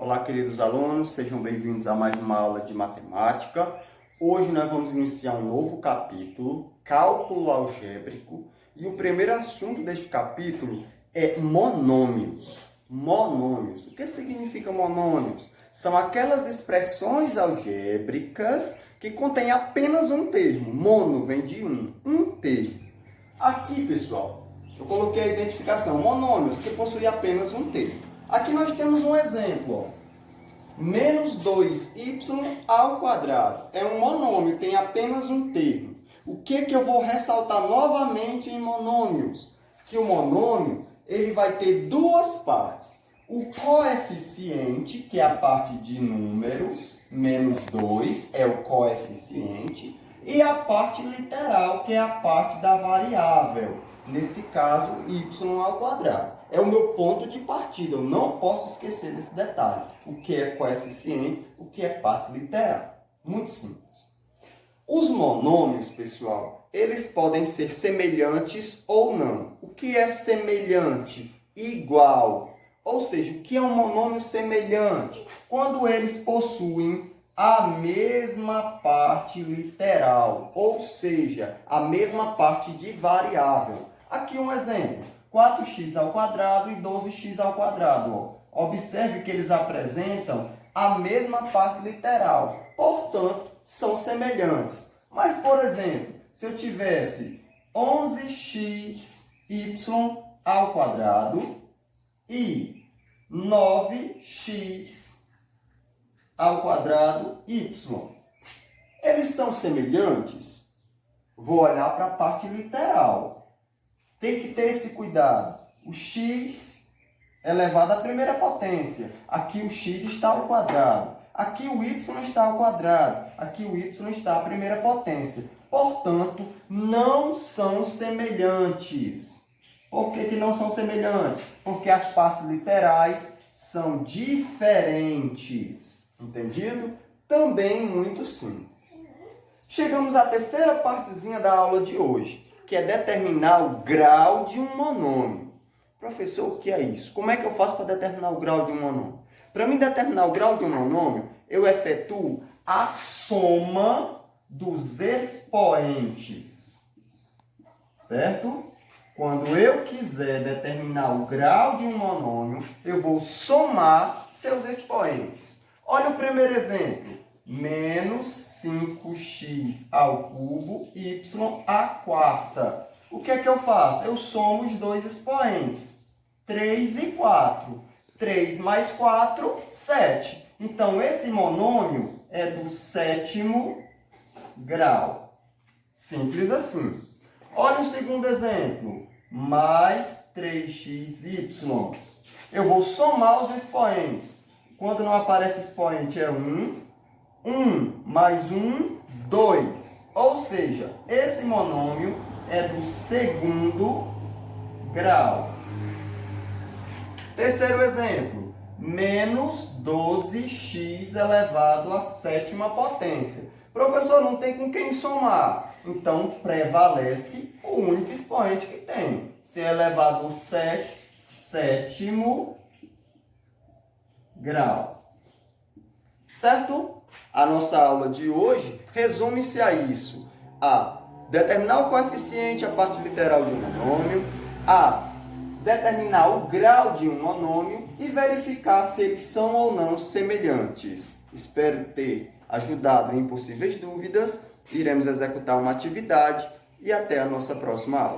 Olá, queridos alunos, sejam bem-vindos a mais uma aula de matemática. Hoje nós vamos iniciar um novo capítulo, cálculo algébrico, e o primeiro assunto deste capítulo é monômios. Monômios. O que significa monômios? São aquelas expressões algébricas que contêm apenas um termo. Mono vem de um termo. Aqui, pessoal, eu coloquei a identificação, monômios, que possuem apenas um termo. Aqui nós temos um exemplo, ó. Menos 2y ao quadrado. É um monômio, tem apenas um termo. O que eu vou ressaltar novamente em monômios? Que o monômio ele vai ter duas partes. O coeficiente, que é a parte de números, menos 2 é o coeficiente, e a parte literal, que é a parte da variável. Nesse caso, y ao quadrado. É o meu ponto de partida. Eu não posso esquecer desse detalhe. O que é coeficiente, o que é parte literal. Muito simples. Os monômios, pessoal, eles podem ser semelhantes ou não. O que é semelhante? Igual. Ou seja, o que é um monômio semelhante? Quando eles possuem a mesma parte literal, ou seja, a mesma parte de variável. Aqui um exemplo, 4x ao quadrado e 12x ao quadrado. Ó. Observe que eles apresentam a mesma parte literal, portanto, são semelhantes. Mas, por exemplo, se eu tivesse 11xy ao quadrado e 9x ao quadrado y. Eles são semelhantes? Vou olhar para a parte literal. Tem que ter esse cuidado. O x elevado à primeira potência. Aqui o x está ao quadrado. Aqui o y está ao quadrado. Aqui o y está à primeira potência. Portanto, não são semelhantes. Por que não são semelhantes? Porque as partes literais são diferentes. Entendido? Também muito simples. Chegamos à terceira partezinha da aula de hoje, que é determinar o grau de um monômio. Professor, o que é isso? Como é que eu faço para determinar o grau de um monômio? Para mim determinar o grau de um monômio, eu efetuo a soma dos expoentes. Certo? Quando eu quiser determinar o grau de um monômio, eu vou somar seus expoentes. Olha o primeiro exemplo. Menos 5x ao cubo, y à quarta. O que é que eu faço? Eu somo os dois expoentes. 3 e 4. 3 mais 4, 7. Então, esse monômio é do sétimo grau. Simples assim. Olha o segundo exemplo. Mais 3xy. Eu vou somar os expoentes. Quando não aparece expoente é 1. 1 mais 1, 2. Ou seja, esse monômio é do segundo grau. Terceiro exemplo. Menos 12x elevado à sétima potência. Professor, não tem com quem somar. Então, prevalece o único expoente que tem. Se é elevado ao 7, sétimo grau. Certo? A nossa aula de hoje resume-se a isso. A determinar o coeficiente, a parte literal de um monômio. A determinar o grau de um monômio e verificar se eles são ou não semelhantes. Espero ter ajudado em possíveis dúvidas. Iremos executar uma atividade e até a nossa próxima aula.